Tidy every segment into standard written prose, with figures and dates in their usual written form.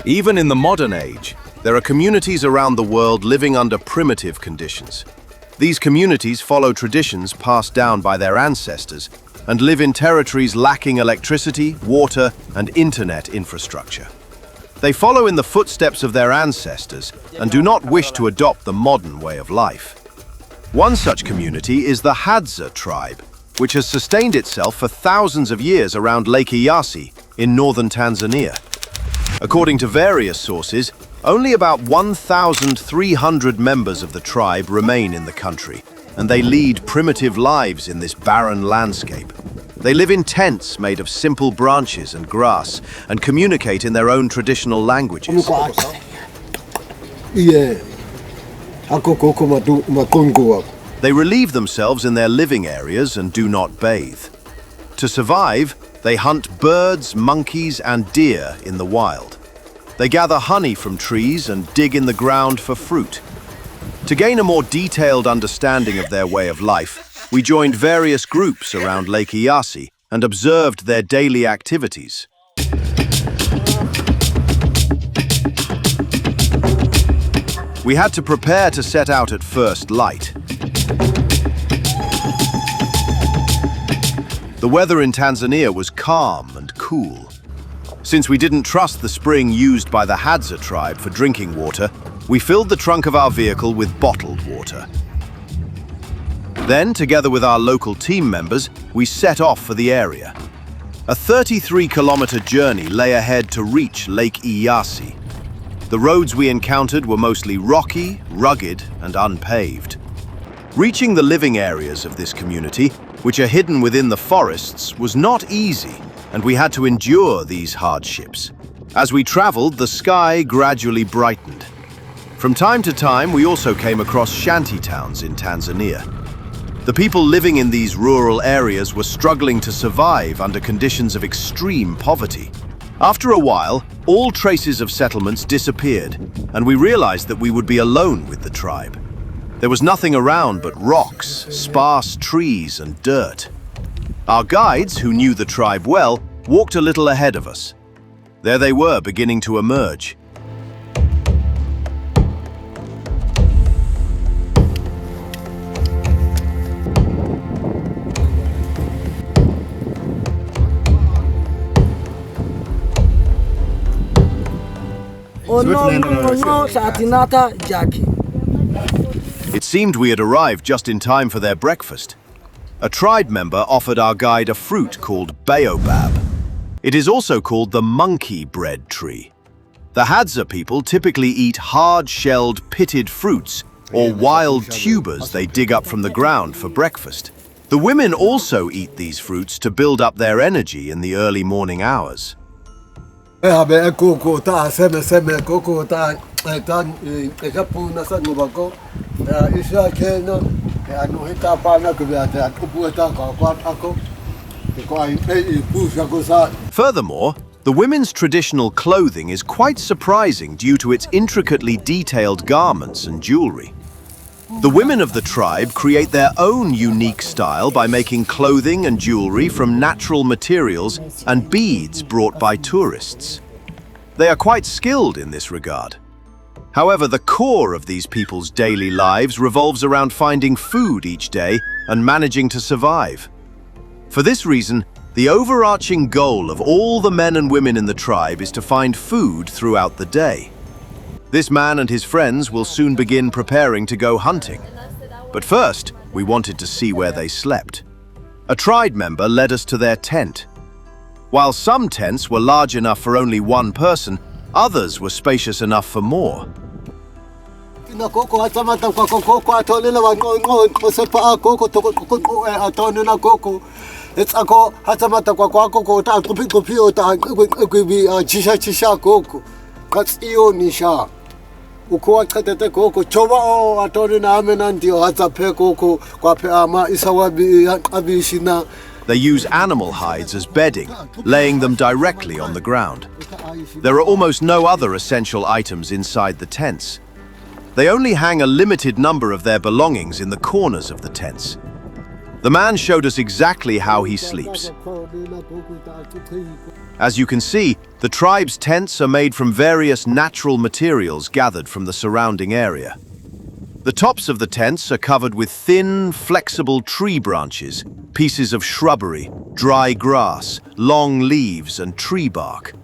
Even in the modern age, there are communities around the world living under primitive conditions. These communities follow traditions passed down by their ancestors and live in territories lacking electricity, water, and internet infrastructure. They follow in the footsteps of their ancestors and do not wish to adopt the modern way of life. One such community is the Hadza tribe, which has sustained itself for thousands of years around Lake Eyasi in northern Tanzania. According to various sources, only about 1,300 members of the tribe remain in the country, and they lead primitive lives in this barren landscape. They live in tents made of simple branches and grass and communicate in their own traditional languages. They relieve themselves in their living areas and do not bathe. To survive, they hunt birds, monkeys, and deer in the wild. They gather honey from trees and dig in the ground for fruit. To gain a more detailed understanding of their way of life, we joined various groups around Lake Eyasi and observed their daily activities. We had to prepare to set out at first light. The weather in Tanzania was calm and cool. Since we didn't trust the spring used by the Hadza tribe for drinking water, we filled the trunk of our vehicle with bottled water. Then, together with our local team members, we set off for the area. A 33-kilometer journey lay ahead to reach Lake Eyasi. The roads we encountered were mostly rocky, rugged, and unpaved. Reaching the living areas of this community, which are hidden within the forests, was not easy, and we had to endure these hardships. As we traveled, the sky gradually brightened. From time to time, we also came across shanty towns in Tanzania. The people living in these rural areas were struggling to survive under conditions of extreme poverty. After a while, all traces of settlements disappeared, and we realized that we would be alone with the tribe. There was nothing around but rocks, sparse trees, and dirt. Our guides, who knew the tribe well, walked a little ahead of us. There they were, beginning to emerge. It seemed we had arrived just in time for their breakfast. A tribe member offered our guide a fruit called baobab. It is also called the monkey bread tree. The Hadza people typically eat hard-shelled, pitted fruits or wild tubers they dig up from the ground for breakfast. The women also eat these fruits to build up their energy in the early morning hours. Furthermore, the women's traditional clothing is quite surprising due to its intricately detailed garments and jewelry. The women of the tribe create their own unique style by making clothing and jewelry from natural materials and beads brought by tourists. They are quite skilled in this regard. However, the core of these people's daily lives revolves around finding food each day and managing to survive. For this reason, the overarching goal of all the men and women in the tribe is to find food throughout the day. This man and his friends will soon begin preparing to go hunting. But first, we wanted to see where they slept. A tribe member led us to their tent. While some tents were large enough for only one person, others were spacious enough for more. They use animal hides as bedding, laying them directly on the ground. There are almost no other essential items inside the tents. They only hang a limited number of their belongings in the corners of the tents. The man showed us exactly how he sleeps. As you can see, the tribe's tents are made from various natural materials gathered from the surrounding area. The tops of the tents are covered with thin, flexible tree branches, pieces of shrubbery, dry grass, long leaves, and tree bark.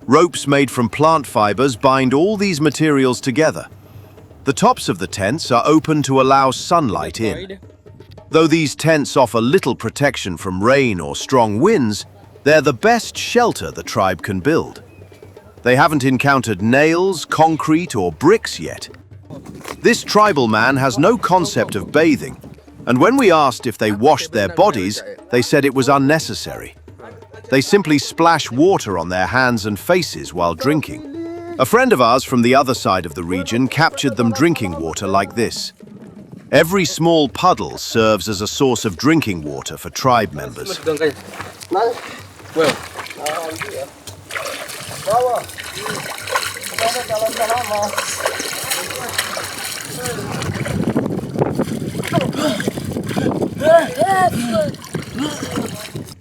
Ropes made from plant fibers bind all these materials together. The tops of the tents are open to allow sunlight in. Though these tents offer little protection from rain or strong winds, they're the best shelter the tribe can build. They haven't encountered nails, concrete, or bricks yet. This tribal man has no concept of bathing, and when we asked if they washed their bodies, they said it was unnecessary. They simply splash water on their hands and faces while drinking. A friend of ours from the other side of the region captured them drinking water like this. Every small puddle serves as a source of drinking water for tribe members.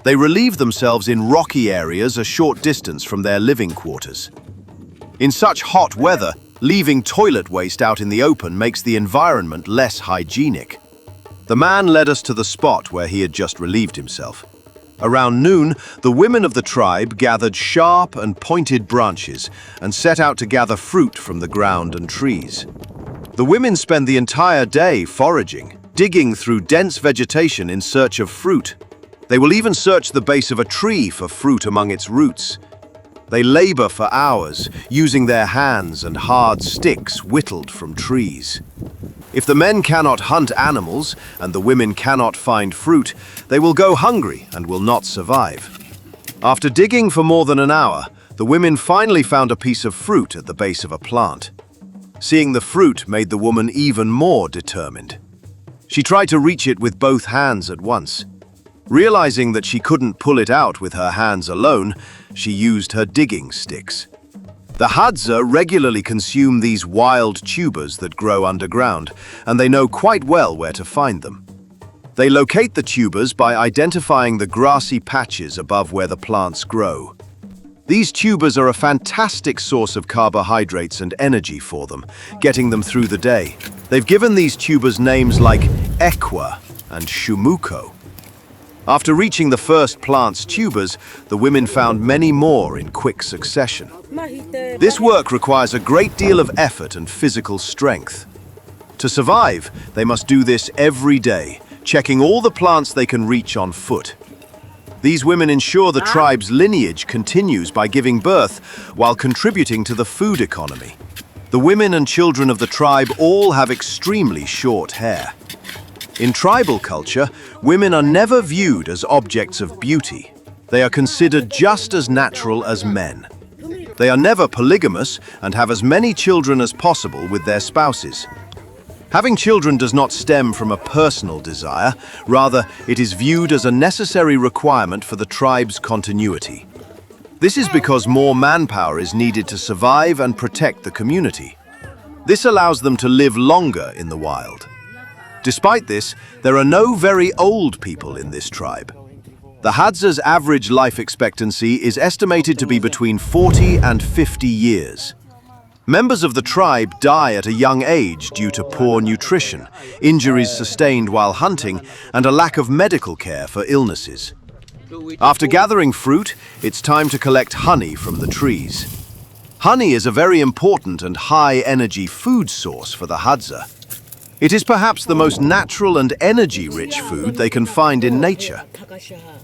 They relieve themselves in rocky areas a short distance from their living quarters. In such hot weather, leaving toilet waste out in the open makes the environment less hygienic. The man led us to the spot where he had just relieved himself. Around noon, the women of the tribe gathered sharp and pointed branches and set out to gather fruit from the ground and trees. The women spend the entire day foraging, digging through dense vegetation in search of fruit. They will even search the base of a tree for fruit among its roots. They labor for hours, using their hands and hard sticks whittled from trees. If the men cannot hunt animals and the women cannot find fruit, they will go hungry and will not survive. After digging for more than an hour, the women finally found a piece of fruit at the base of a plant. Seeing the fruit made the woman even more determined. She tried to reach it with both hands at once. Realizing that she couldn't pull it out with her hands alone, she used her digging sticks. The Hadza regularly consume these wild tubers that grow underground, and they know quite well where to find them. They locate the tubers by identifying the grassy patches above where the plants grow. These tubers are a fantastic source of carbohydrates and energy for them, getting them through the day. They've given these tubers names like Ekwa and Shumuko. After reaching the first plant's tubers, the women found many more in quick succession. This work requires a great deal of effort and physical strength. To survive, they must do this every day, checking all the plants they can reach on foot. These women ensure the tribe's lineage continues by giving birth while contributing to the food economy. The women and children of the tribe all have extremely short hair. In tribal culture, women are never viewed as objects of beauty. They are considered just as natural as men. They are never polygamous and have as many children as possible with their spouses. Having children does not stem from a personal desire, rather it is viewed as a necessary requirement for the tribe's continuity. This is because more manpower is needed to survive and protect the community. This allows them to live longer in the wild. Despite this, there are no very old people in this tribe. The Hadza's average life expectancy is estimated to be between 40 and 50 years. Members of the tribe die at a young age due to poor nutrition, injuries sustained while hunting, and a lack of medical care for illnesses. After gathering fruit, it's time to collect honey from the trees. Honey is a very important and high-energy food source for the Hadza. It is perhaps the most natural and energy-rich food they can find in nature.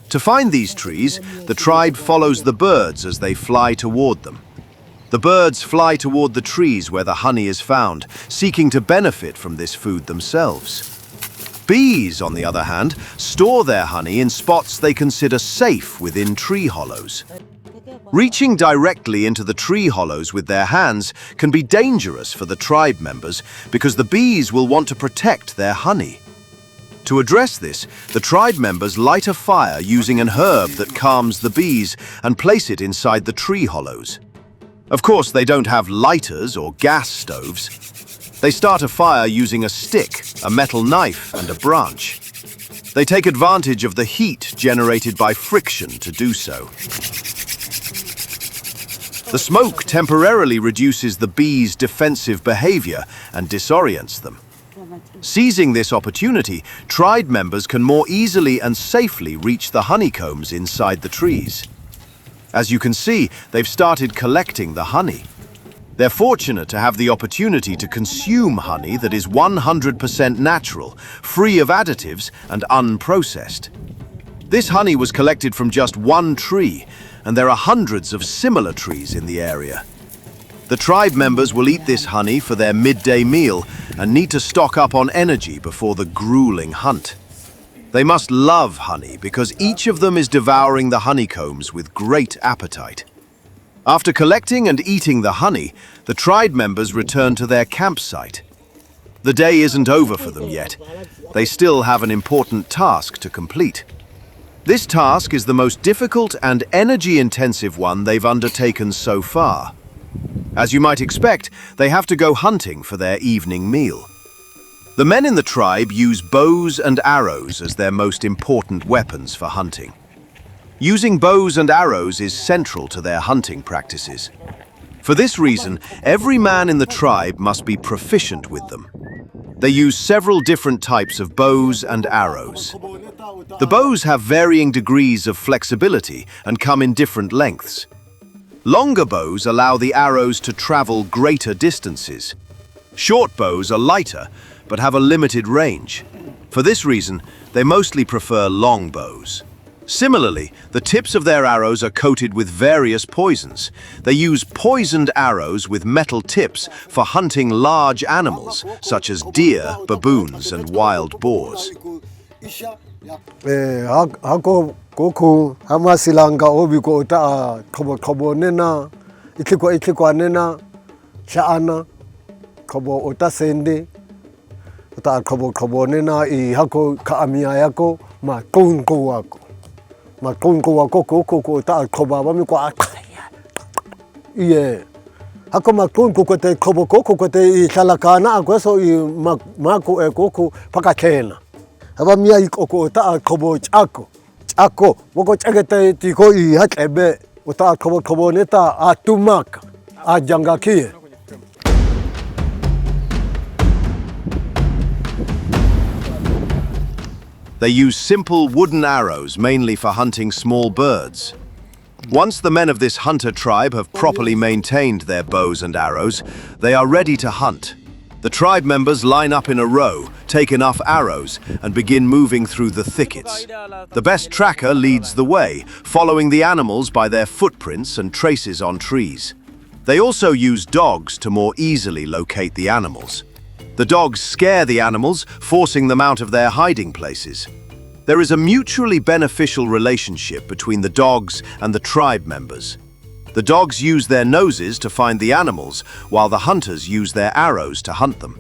To find these trees, the tribe follows the birds as they fly toward them. The birds fly toward the trees where the honey is found, seeking to benefit from this food themselves. Bees, on the other hand, store their honey in spots they consider safe within tree hollows. Reaching directly into the tree hollows with their hands can be dangerous for the tribe members because the bees will want to protect their honey. To address this, the tribe members light a fire using an herb that calms the bees and place it inside the tree hollows. Of course, they don't have lighters or gas stoves. They start a fire using a stick, a metal knife, and a branch. They take advantage of the heat generated by friction to do so. The smoke temporarily reduces the bees' defensive behavior and disorients them. Seizing this opportunity, tribe members can more easily and safely reach the honeycombs inside the trees. As you can see, they've started collecting the honey. They're fortunate to have the opportunity to consume honey that is 100% natural, free of additives and unprocessed. This honey was collected from just one tree, and there are hundreds of similar trees in the area. The tribe members will eat this honey for their midday meal and need to stock up on energy before the grueling hunt. They must love honey because each of them is devouring the honeycombs with great appetite. After collecting and eating the honey, the tribe members return to their campsite. The day isn't over for them yet. They still have an important task to complete. This task is the most difficult and energy-intensive one they've undertaken so far. As you might expect, they have to go hunting for their evening meal. The men in the tribe use bows and arrows as their most important weapons for hunting. Using bows and arrows is central to their hunting practices. For this reason, every man in the tribe must be proficient with them. They use several different types of bows and arrows. The bows have varying degrees of flexibility and come in different lengths. Longer bows allow the arrows to travel greater distances. Short bows are lighter, but have a limited range. For this reason, they mostly prefer long bows. Similarly, the tips of their arrows are coated with various poisons. They use poisoned arrows with metal tips for hunting large animals, such as deer, baboons, and wild boars. Goku hamasilanga obiko ta kobo nena itikwa nena shaana kobo otasende ta kobo nena I hako kaamia yako makunko wako koko ta koba bami kwa iye hako makunko kote kobo koko kote salakana akweso I mako ekoko pakatena abamia ikoko ta kobo chako Ako, wako chagete tiko I hatlebe uta kobo neta atumaka ajangakie. They use simple wooden arrows mainly for hunting small birds. Once the men of this hunter tribe have properly maintained their bows and arrows, they are ready to hunt. The tribe members line up in a row, take enough arrows, and begin moving through the thickets. The best tracker leads the way, following the animals by their footprints and traces on trees. They also use dogs to more easily locate the animals. The dogs scare the animals, forcing them out of their hiding places. There is a mutually beneficial relationship between the dogs and the tribe members. The dogs use their noses to find the animals, while the hunters use their arrows to hunt them.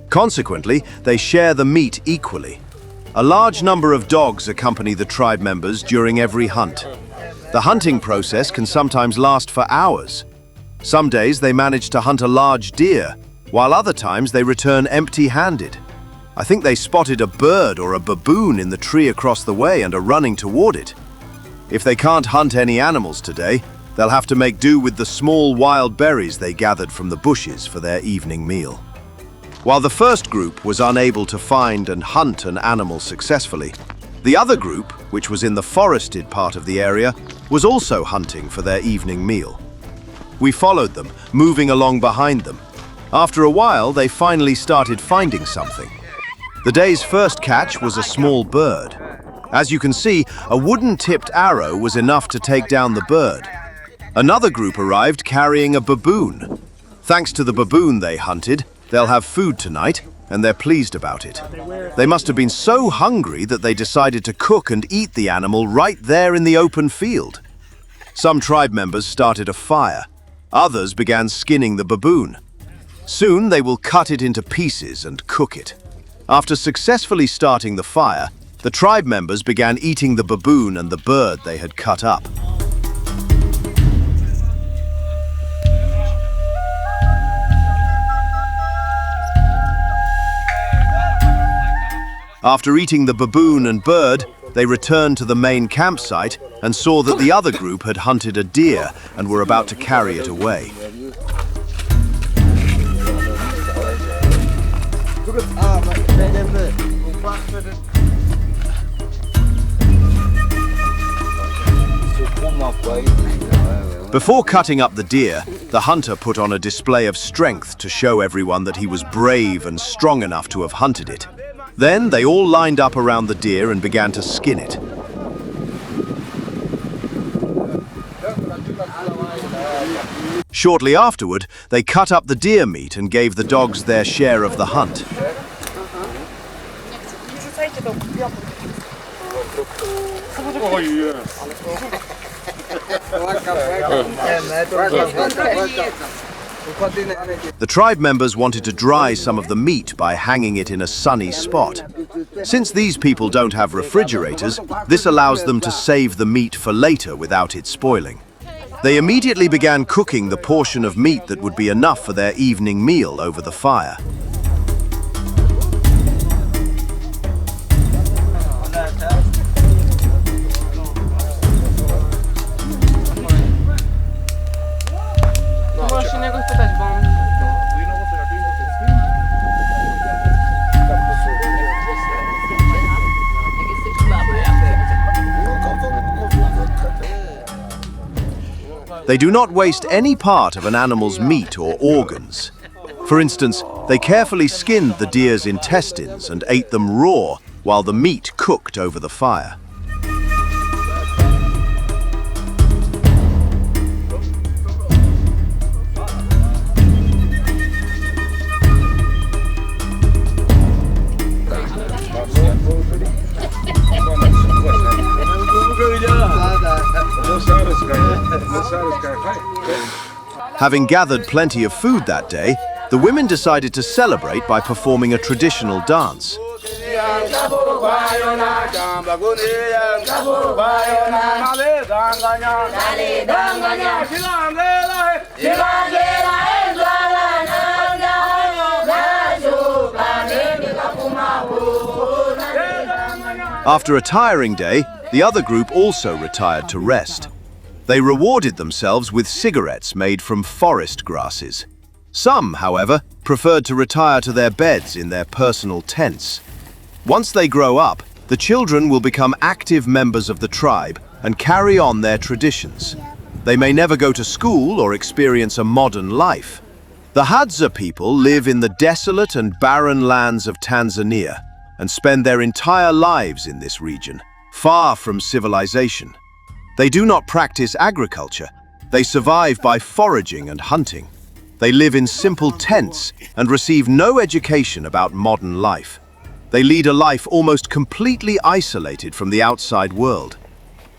Consequently, they share the meat equally. A large number of dogs accompany the tribe members during every hunt. The hunting process can sometimes last for hours. Some days they manage to hunt a large deer, while other times they return empty-handed. I think they spotted a bird or a baboon in the tree across the way and are running toward it. If they can't hunt any animals today, they'll have to make do with the small wild berries they gathered from the bushes for their evening meal. While the first group was unable to find and hunt an animal successfully, the other group, which was in the forested part of the area, was also hunting for their evening meal. We followed them, moving along behind them. After a while, they finally started finding something. The day's first catch was a small bird. As you can see, a wooden-tipped arrow was enough to take down the bird. Another group arrived carrying a baboon. Thanks to the baboon they hunted, they'll have food tonight, and they're pleased about it. They must have been so hungry that they decided to cook and eat the animal right there in the open field. Some tribe members started a fire. Others began skinning the baboon. Soon they will cut it into pieces and cook it. After successfully starting the fire, the tribe members began eating the baboon and the bird they had cut up. After eating the baboon and bird, they returned to the main campsite and saw that the other group had hunted a deer and were about to carry it away. Before cutting up the deer, the hunter put on a display of strength to show everyone that he was brave and strong enough to have hunted it. Then they all lined up around the deer and began to skin it. Shortly afterward, they cut up the deer meat and gave the dogs their share of the hunt. The tribe members wanted to dry some of the meat by hanging it in a sunny spot. Since these people don't have refrigerators, this allows them to save the meat for later without it spoiling. They immediately began cooking the portion of meat that would be enough for their evening meal over the fire. They do not waste any part of an animal's meat or organs. For instance, they carefully skinned the deer's intestines and ate them raw while the meat cooked over the fire. Having gathered plenty of food that day, the women decided to celebrate by performing a traditional dance. After a tiring day, the other group also retired to rest. They rewarded themselves with cigarettes made from forest grasses. Some, however, preferred to retire to their beds in their personal tents. Once they grow up, the children will become active members of the tribe and carry on their traditions. They may never go to school or experience a modern life. The Hadza people live in the desolate and barren lands of Tanzania and spend their entire lives in this region, far from civilization. They do not practice agriculture. They survive by foraging and hunting. They live in simple tents and receive no education about modern life. They lead a life almost completely isolated from the outside world.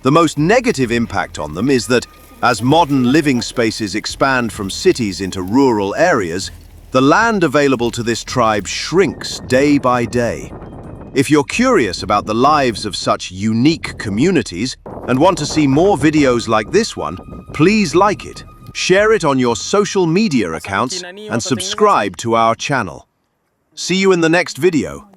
The most negative impact on them is that, as modern living spaces expand from cities into rural areas, the land available to this tribe shrinks day by day. If you're curious about the lives of such unique communities and want to see more videos like this one, please like it, share it on your social media accounts, and subscribe to our channel. See you in the next video.